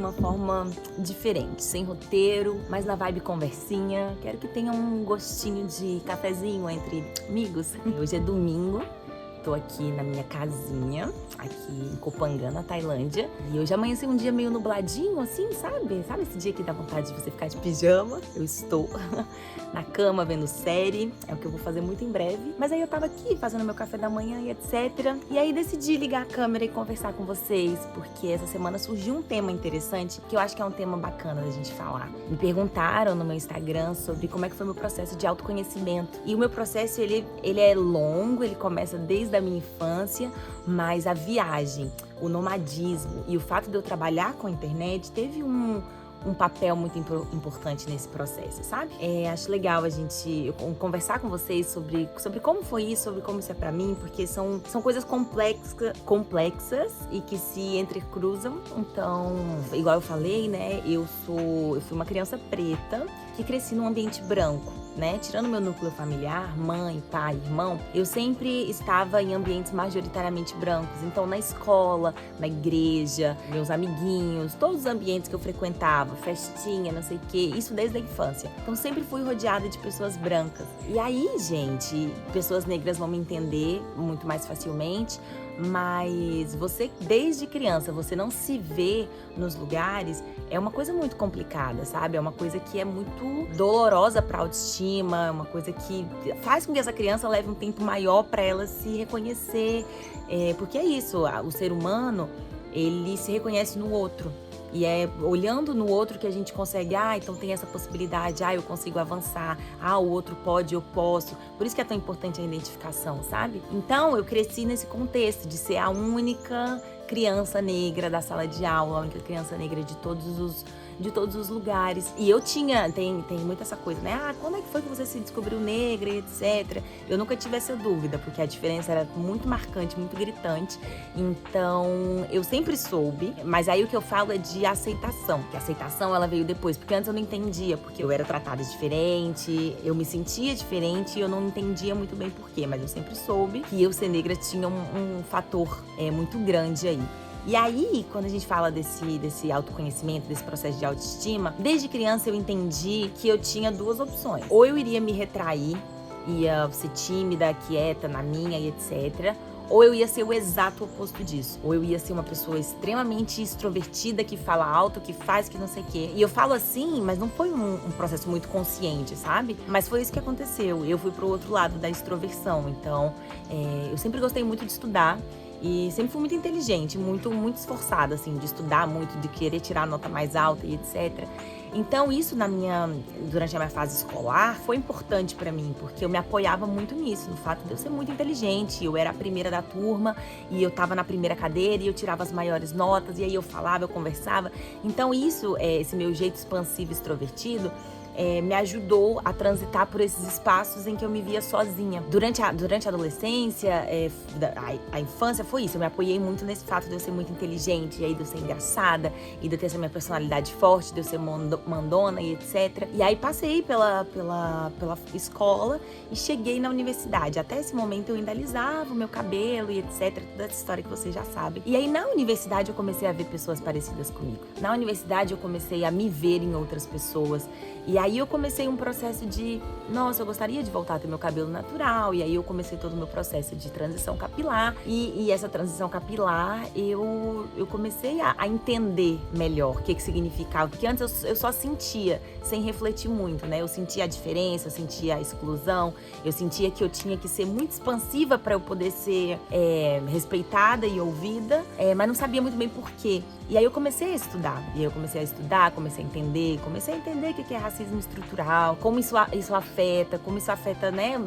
uma forma diferente, sem roteiro, mas na vibe conversinha. Quero que tenha um gostinho de cafezinho entre amigos. Hoje é domingo. Tô aqui na minha casinha, aqui em Kopangan, na Tailândia. E hoje amanheceu um dia meio nubladinho, assim, sabe? Sabe esse dia que dá vontade de você ficar de pijama? Eu estou na cama vendo série, é o que eu vou fazer muito em breve. Mas aí eu tava aqui fazendo meu café da manhã e etc. E aí decidi ligar a câmera e conversar com vocês, porque essa semana surgiu um tema interessante, que eu acho que é um tema bacana da gente falar. Me perguntaram no meu Instagram sobre como é que foi o meu processo de autoconhecimento. E o meu processo, ele é longo, ele começa desde a minha infância, mas a viagem, o nomadismo e o fato de eu trabalhar com a internet teve um papel muito importante nesse processo, sabe? Acho legal a gente conversar com vocês sobre como foi isso, sobre como isso é pra mim, porque são coisas complexas e que se entrecruzam. Então, igual eu falei, né, eu fui uma criança preta que cresci num ambiente branco, né? Tirando meu núcleo familiar, mãe, pai, irmão, eu sempre estava em ambientes majoritariamente brancos. Então, na escola, na igreja, meus amiguinhos, todos os ambientes que eu frequentava, festinha, não sei o quê, isso desde a infância. Então, sempre fui rodeada de pessoas brancas. E aí, gente, pessoas negras vão me entender muito mais facilmente, mas você, desde criança, você não se vê nos lugares, é uma coisa muito complicada, sabe? É uma coisa que é muito dolorosa pra autoestima, é uma coisa que faz com que essa criança leve um tempo maior pra ela se reconhecer, porque é isso, o ser humano, ele se reconhece no outro. E é olhando no outro que a gente consegue, então tem essa possibilidade, eu consigo avançar, o outro pode, eu posso. Por isso que é tão importante a identificação, sabe? Então, eu cresci nesse contexto de ser a única criança negra da sala de aula, a única criança negra de todos os lugares. E eu tem muito essa coisa, né? Quando é que foi que você se descobriu negra e etc. Eu nunca tive essa dúvida, porque a diferença era muito marcante, muito gritante. Então, eu sempre soube. Mas aí o que eu falo é de aceitação, que a aceitação ela veio depois, porque antes eu não entendia, porque eu era tratada diferente, eu me sentia diferente e eu não entendia muito bem por quê, mas eu sempre soube que eu ser negra tinha um fator muito grande aí. E aí, quando a gente fala desse autoconhecimento, desse processo de autoestima, desde criança eu entendi que eu tinha duas opções. Ou eu iria me retrair, ia ser tímida, quieta, na minha e etc., ou eu ia ser o exato oposto disso. Ou eu ia ser uma pessoa extremamente extrovertida, que fala alto, que faz, que não sei o quê. E eu falo assim, mas não foi um processo muito consciente, sabe? Mas foi isso que aconteceu. Eu fui pro outro lado da extroversão. Então, eu sempre gostei muito de estudar. E sempre fui muito inteligente, muito esforçada, assim, de estudar muito, de querer tirar a nota mais alta e etc. Então, isso durante a minha fase escolar foi importante pra mim, porque eu me apoiava muito nisso, no fato de eu ser muito inteligente. Eu era a primeira da turma e eu tava na primeira cadeira e eu tirava as maiores notas, e aí eu falava, eu conversava. Então, esse meu jeito expansivo, extrovertido, me ajudou a transitar por esses espaços em que eu me via sozinha. Durante a adolescência, a infância foi isso. Eu me apoiei muito nesse fato de eu ser muito inteligente, e aí de eu ser engraçada, e de eu ter essa minha personalidade forte, de eu ser mandona e etc. E aí passei pela escola e cheguei na universidade. Até esse momento eu ainda alisava o meu cabelo e etc. Toda essa história que vocês já sabem. E aí na universidade eu comecei a ver pessoas parecidas comigo. Na universidade eu comecei a me ver em outras pessoas. E aí eu comecei um processo de, nossa, eu gostaria de voltar a ter meu cabelo natural. E aí eu comecei todo o meu processo de transição capilar. E essa transição capilar, eu comecei a entender melhor o que significava. Porque antes eu só sentia, sem refletir muito, né? Eu sentia a diferença, eu sentia a exclusão. Eu sentia que eu tinha que ser muito expansiva para eu poder ser respeitada e ouvida. Mas não sabia muito bem por quê. E aí eu comecei a estudar. E aí eu comecei a estudar, comecei a entender o que é racismo estrutural, como isso afeta, né,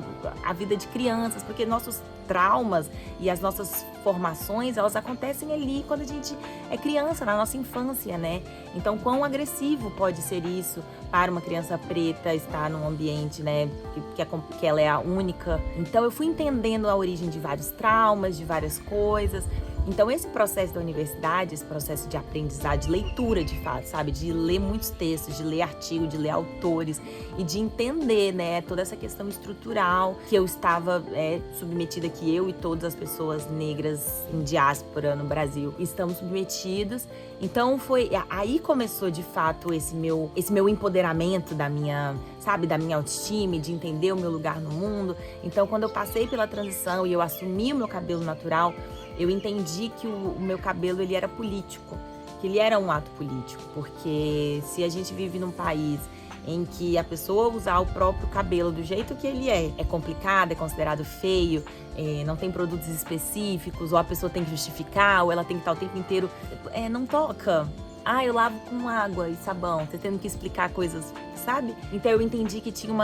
a vida de crianças, porque nossos traumas e as nossas formações, elas acontecem ali quando a gente é criança, na nossa infância, né? Então, quão agressivo pode ser isso para uma criança preta estar num ambiente, né, que ela é a única. Então, eu fui entendendo a origem de vários traumas, de várias coisas. Então esse processo da universidade, esse processo de aprendizado, de leitura de fato, sabe? De ler muitos textos, de ler artigos, de ler autores e de entender, né, toda essa questão estrutural que eu estava submetida, que eu e todas as pessoas negras em diáspora no Brasil estamos submetidos. Então aí começou de fato esse meu empoderamento da minha, sabe, da minha autoestima, de entender o meu lugar no mundo. Então quando eu passei pela transição e eu assumi o meu cabelo natural, eu entendi que o meu cabelo ele era político, que ele era um ato político, porque se a gente vive num país em que a pessoa usar o próprio cabelo do jeito que ele é complicado, é considerado feio, não tem produtos específicos, ou a pessoa tem que justificar, ou ela tem que estar o tempo inteiro, não toca. Eu lavo com água e sabão, você tendo que explicar coisas, sabe? Então eu entendi que tinha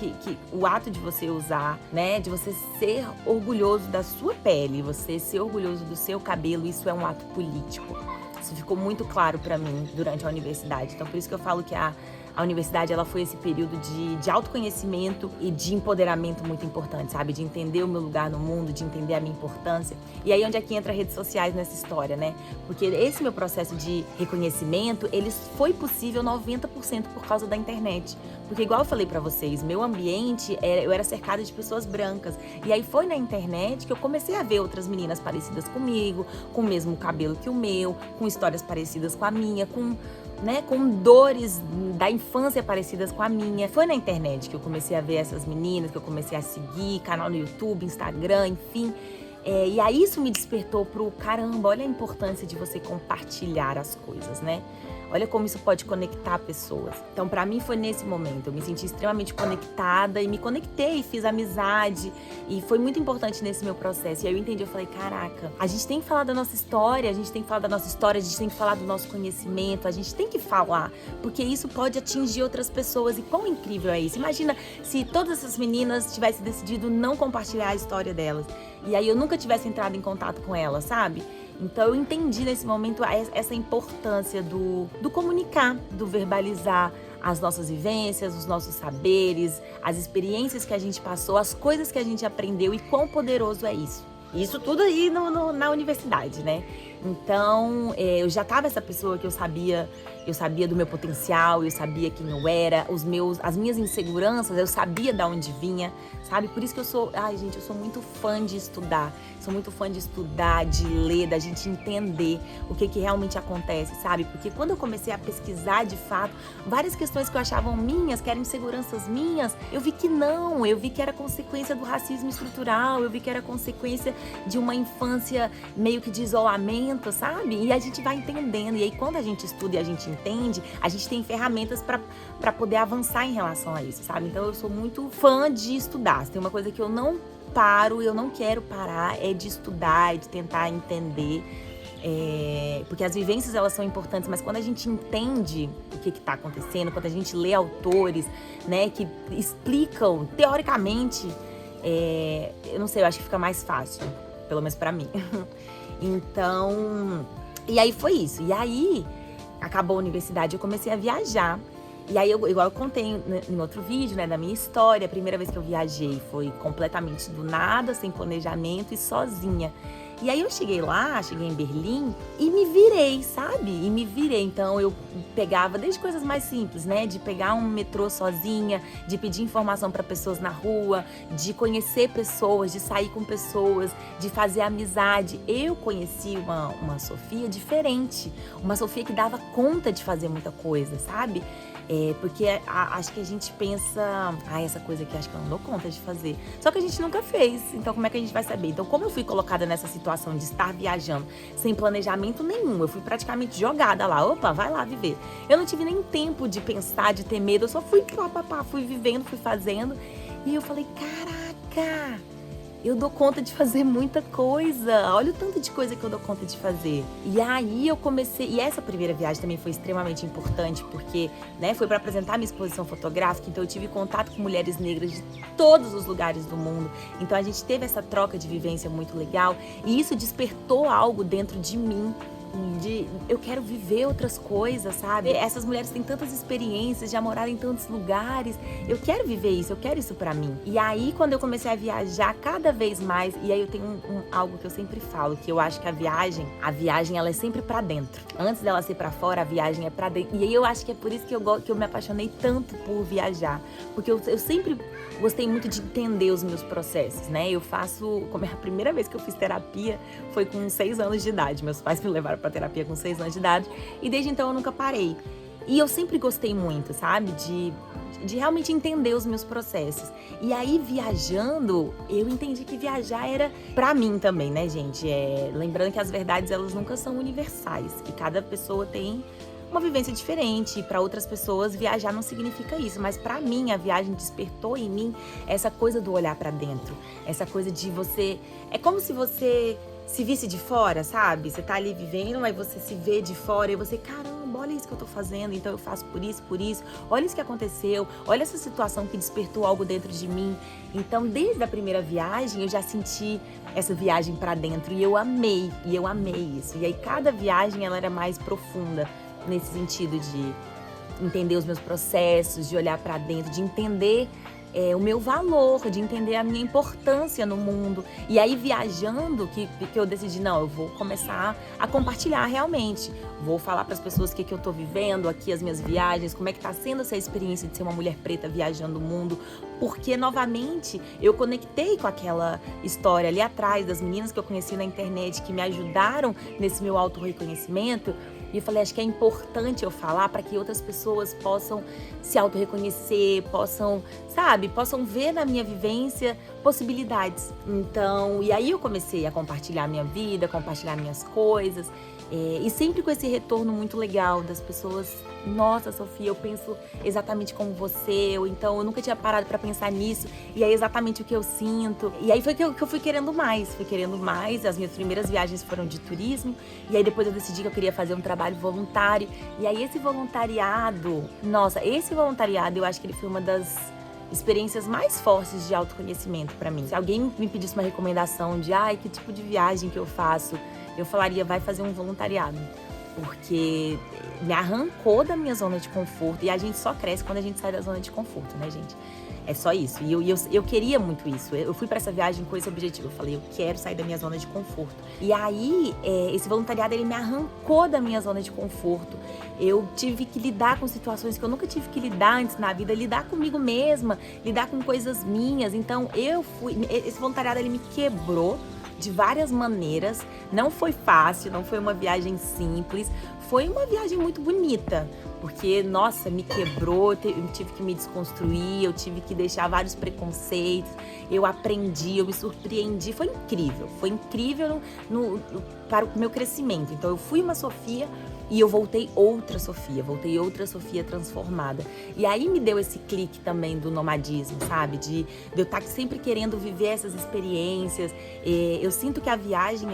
que o ato de você usar, né, de você ser orgulhoso da sua pele, você ser orgulhoso do seu cabelo, isso é um ato político. Isso ficou muito claro pra mim durante a universidade. Então por isso que eu falo que a universidade, ela foi esse período de autoconhecimento e de empoderamento muito importante, sabe? De entender o meu lugar no mundo, de entender a minha importância. E aí onde é que entra redes sociais nessa história, né? Porque esse meu processo de reconhecimento, ele foi possível 90% por causa da internet. Porque igual eu falei pra vocês, meu ambiente, eu era cercada de pessoas brancas. E aí foi na internet que eu comecei a ver outras meninas parecidas comigo, com o mesmo cabelo que o meu, com histórias parecidas com a minha, com dores da infância parecidas com a minha. Foi na internet que eu comecei a ver essas meninas, que eu comecei a seguir, canal no YouTube, Instagram, enfim. E aí isso me despertou pro caramba, olha a importância de você compartilhar as coisas, né? Olha como isso pode conectar pessoas. Então, pra mim, foi nesse momento. Eu me senti extremamente conectada e me conectei, fiz amizade. E foi muito importante nesse meu processo. E aí eu entendi, eu falei, caraca, a gente tem que falar da nossa história, a gente tem que falar da nossa história, a gente tem que falar do nosso conhecimento, a gente tem que falar, porque isso pode atingir outras pessoas. E quão incrível é isso? Imagina se todas essas meninas tivessem decidido não compartilhar a história delas. E aí eu nunca tivesse entrado em contato com elas, sabe? Então eu entendi nesse momento essa importância do comunicar, do verbalizar as nossas vivências, os nossos saberes, as experiências que a gente passou, as coisas que a gente aprendeu e quão poderoso é isso. Isso tudo aí na universidade, né? Então, eu já tava essa pessoa que eu sabia do meu potencial, eu sabia quem eu era, as minhas inseguranças, eu sabia de onde vinha, sabe? Por isso que eu sou muito fã de estudar. Sou muito fã de estudar, de ler, da gente entender o que realmente acontece, sabe? Porque quando eu comecei a pesquisar de fato, várias questões que eu achava minhas, que eram inseguranças minhas, eu vi que não, eu vi que era consequência do racismo estrutural, eu vi que era consequência de uma infância meio que de isolamento, sabe? E a gente vai entendendo. E aí quando a gente estuda e a gente entende, a gente tem ferramentas para poder avançar em relação a isso, sabe? Então eu sou muito fã de estudar. Se tem uma coisa que eu não quero parar, é de estudar, é de tentar entender. Porque as vivências, elas são importantes, mas quando a gente entende o que está acontecendo, quando a gente lê autores, né, que explicam teoricamente, eu não sei, eu acho que fica mais fácil, pelo menos pra mim. Então, e aí foi isso. E aí, acabou a universidade, eu comecei a viajar. E aí, igual eu contei em outro vídeo, né, da minha história, a primeira vez que eu viajei foi completamente do nada, sem planejamento e sozinha. E aí eu cheguei em Berlim e me virei, sabe? Então eu pegava desde coisas mais simples, né? De pegar um metrô sozinha, de pedir informação para pessoas na rua, de conhecer pessoas, de sair com pessoas, de fazer amizade. Eu conheci uma Sofia diferente, uma Sofia que dava conta de fazer muita coisa, sabe? Porque acho que a gente pensa, essa coisa aqui acho que eu não dou conta de fazer. Só que a gente nunca fez, então como é que a gente vai saber? Então, como eu fui colocada nessa situação de estar viajando sem planejamento nenhum, eu fui praticamente jogada lá, vai lá viver. Eu não tive nem tempo de pensar, de ter medo, eu só fui fui vivendo, fui fazendo. E eu falei, caraca, eu dou conta de fazer muita coisa. Olha o tanto de coisa que eu dou conta de fazer. E aí eu comecei... E essa primeira viagem também foi extremamente importante, porque, né, foi para apresentar minha exposição fotográfica. Então eu tive contato com mulheres negras de todos os lugares do mundo. Então a gente teve essa troca de vivência muito legal. E isso despertou algo dentro de mim, eu quero viver outras coisas, sabe? Essas mulheres têm tantas experiências, já moraram em tantos lugares. Eu quero viver isso, eu quero isso pra mim. E aí, quando eu comecei a viajar cada vez mais, e aí eu tenho algo que eu sempre falo, que eu acho que a viagem ela é sempre pra dentro. Antes dela ser pra fora, a viagem é pra dentro. E aí eu acho que é por isso que eu me apaixonei tanto por viajar. Porque eu sempre gostei muito de entender os meus processos, né? Como é a primeira vez que eu fiz terapia foi com 6 anos de idade. Meus pais me levaram pra terapia com 6 anos de idade e desde então eu nunca parei. E eu sempre gostei muito, sabe? De realmente entender os meus processos. E aí, viajando, eu entendi que viajar era pra mim também, né, gente? Lembrando que as verdades, elas nunca são universais. Que cada pessoa tem uma vivência diferente. E para outras pessoas, viajar não significa isso. Mas para mim, a viagem despertou em mim essa coisa do olhar para dentro. Essa coisa de você... É como se você se visse de fora, sabe? Você tá ali vivendo, aí você se vê de fora e você, caramba, olha isso que eu tô fazendo, então eu faço por isso. Olha isso que aconteceu, olha essa situação que despertou algo dentro de mim. Então, desde a primeira viagem, eu já senti essa viagem para dentro e eu amei isso. E aí, cada viagem, ela era mais profunda nesse sentido de entender os meus processos, de olhar para dentro, de entender o meu valor, de entender a minha importância no mundo. E aí, viajando, que eu decidi, não, eu vou começar a compartilhar realmente. Vou falar para as pessoas o que eu tô vivendo aqui, as minhas viagens, como é que tá sendo essa experiência de ser uma mulher preta viajando o mundo. Porque, novamente, eu conectei com aquela história ali atrás, das meninas que eu conheci na internet, que me ajudaram nesse meu autorreconhecimento. E eu falei, acho que é importante eu falar para que outras pessoas possam se autorreconhecer, possam ver na minha vivência possibilidades. Então, e aí eu comecei a compartilhar minha vida, compartilhar minhas coisas, e sempre com esse retorno muito legal das pessoas. Nossa, Sofia, eu penso exatamente como você, ou então eu nunca tinha parado para pensar nisso, e é exatamente o que eu sinto. E aí foi que eu fui querendo mais, as minhas primeiras viagens foram de turismo, e aí depois eu decidi que eu queria fazer um trabalho voluntário, e aí esse voluntariado eu acho que ele foi uma das experiências mais fortes de autoconhecimento para mim. Se alguém me pedisse uma recomendação de, que tipo de viagem que eu faço, eu falaria, vai fazer um voluntariado. Porque me arrancou da minha zona de conforto. E a gente só cresce quando a gente sai da zona de conforto, né, gente? É só isso. E eu queria muito isso. Eu fui pra essa viagem com esse objetivo. Eu falei, eu quero sair da minha zona de conforto. E aí, esse voluntariado, ele me arrancou da minha zona de conforto. Eu tive que lidar com situações que eu nunca tive que lidar antes na vida. Lidar comigo mesma, lidar com coisas minhas. Então, esse voluntariado, ele me quebrou de várias maneiras. Não foi fácil, não foi uma viagem simples, foi uma viagem muito bonita, porque, nossa, me quebrou, eu tive que me desconstruir, eu tive que deixar vários preconceitos, eu aprendi, eu me surpreendi, foi incrível para o meu crescimento. Então eu fui uma Sofia e eu voltei outra Sofia transformada. E aí me deu esse clique também do nomadismo, sabe? De eu estar sempre querendo viver essas experiências. Eu sinto que a viagem,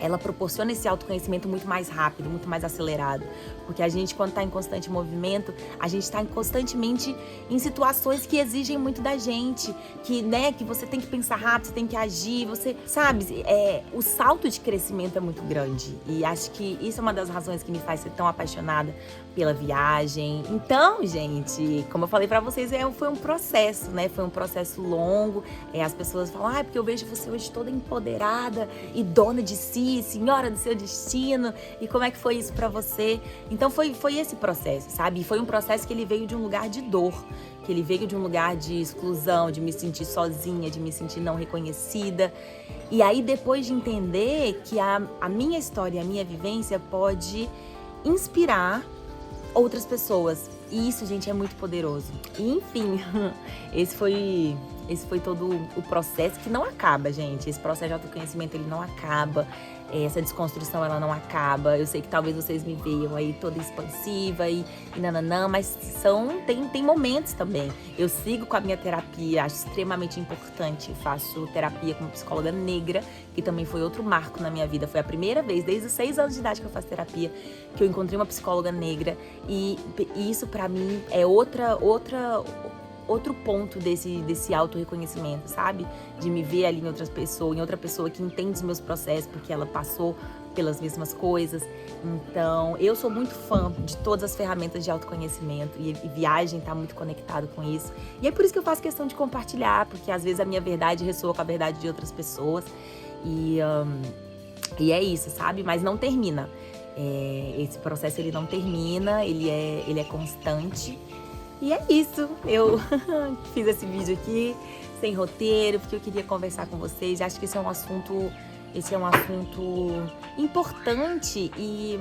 ela proporciona esse autoconhecimento muito mais rápido, muito mais acelerado. Porque a gente, quando está em constante movimento, a gente está constantemente em situações que exigem muito da gente, que você tem que pensar rápido, você tem que agir, você, sabe? O salto de crescimento é muito grande. E acho que isso é uma das razões que me faz ser tão apaixonada pela viagem. Então, gente, como eu falei pra vocês, foi um processo, né? Foi um processo longo. As pessoas falam, porque eu vejo você hoje toda empoderada e dona de si, senhora do seu destino. E como é que foi isso pra você? Então foi esse processo, sabe? E foi um processo que ele veio de um lugar de dor, que ele veio de um lugar de exclusão, de me sentir sozinha, de me sentir não reconhecida. E aí, depois de entender que a minha história, a minha vivência pode inspirar outras pessoas. E isso, gente, é muito poderoso. E, enfim, esse foi todo o processo que não acaba, gente. Esse processo de autoconhecimento, ele não acaba. Essa desconstrução, ela não acaba. Eu sei que talvez vocês me vejam aí toda expansiva e nananã, mas tem momentos também. Eu sigo com a minha terapia, acho extremamente importante. Eu faço terapia com uma psicóloga negra, que também foi outro marco na minha vida. Foi a primeira vez, desde os 6 anos de idade que eu faço terapia, que eu encontrei uma psicóloga negra. E isso, pra mim, é outro ponto desse auto-reconhecimento, sabe? De me ver ali em outra pessoa que entende os meus processos, porque ela passou pelas mesmas coisas. Então, eu sou muito fã de todas as ferramentas de autoconhecimento e viagem tá muito conectado com isso. E é por isso que eu faço questão de compartilhar, porque às vezes a minha verdade ressoa com a verdade de outras pessoas. E é isso, sabe? Mas não termina. Esse processo ele não termina, ele é constante. E é isso. Eu fiz esse vídeo aqui sem roteiro, porque eu queria conversar com vocês. Acho que esse é um assunto importante e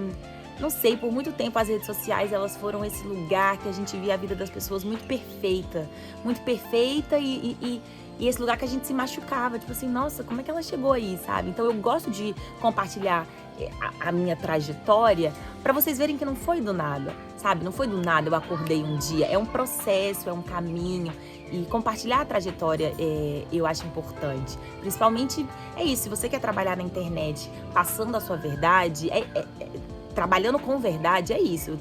não sei, por muito tempo as redes sociais elas foram esse lugar que a gente via a vida das pessoas muito perfeita e esse lugar que a gente se machucava, tipo assim, nossa, como é que ela chegou aí, sabe? Então eu gosto de compartilhar a minha trajetória pra vocês verem que não foi do nada, sabe? Não foi do nada, eu acordei um dia, é um processo, é um caminho. E compartilhar a trajetória eu acho importante. Principalmente, é isso, se você quer trabalhar na internet passando a sua verdade, trabalhando com verdade, é isso.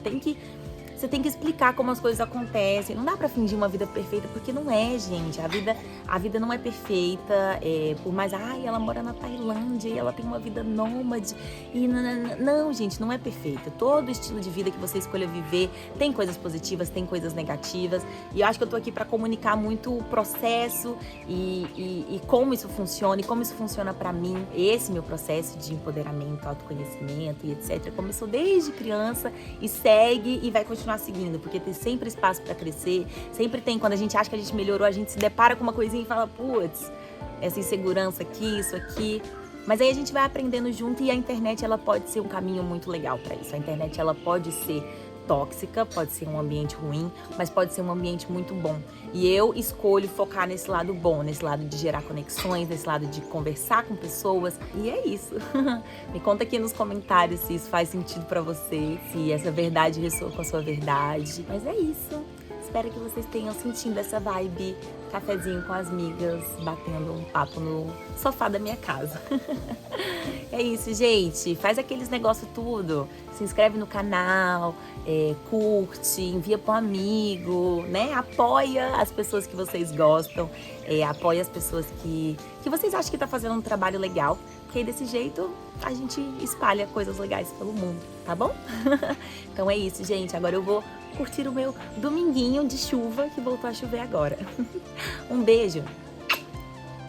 Você tem que explicar como as coisas acontecem. Não dá pra fingir uma vida perfeita, porque não é, gente. A vida não é perfeita. Por mais, ela mora na Tailândia e ela tem uma vida nômade. E não, gente, não é perfeita. Todo estilo de vida que você escolha viver tem coisas positivas, tem coisas negativas. E eu acho que eu tô aqui pra comunicar muito o processo e como isso funciona e como isso funciona pra mim. Esse meu processo de empoderamento, autoconhecimento e etc. começou desde criança e segue e vai continuar seguindo, porque tem sempre espaço pra crescer, sempre tem, quando a gente acha que a gente melhorou, a gente se depara com uma coisinha e fala, putz, essa insegurança aqui, isso aqui, mas aí a gente vai aprendendo junto e a internet, ela pode ser um caminho muito legal pra isso. A internet, ela pode ser tóxica, pode ser um ambiente ruim, mas pode ser um ambiente muito bom. E eu escolho focar nesse lado bom, nesse lado de gerar conexões, nesse lado de conversar com pessoas. E é isso. Me conta aqui nos comentários se isso faz sentido pra você, se essa verdade ressoa com a sua verdade. Mas é isso. Espero que vocês tenham sentido essa vibe, cafezinho com as migas, batendo um papo no sofá da minha casa. É isso, gente. Faz aqueles negócios tudo. Se inscreve no canal, curte, envia para um amigo, né? Apoia as pessoas que vocês gostam, apoia as pessoas que vocês acham que tá fazendo um trabalho legal, porque aí desse jeito a gente espalha coisas legais pelo mundo, tá bom? Então é isso, gente. Agora eu vou curtir o meu dominguinho de chuva, que voltou a chover agora. Um beijo!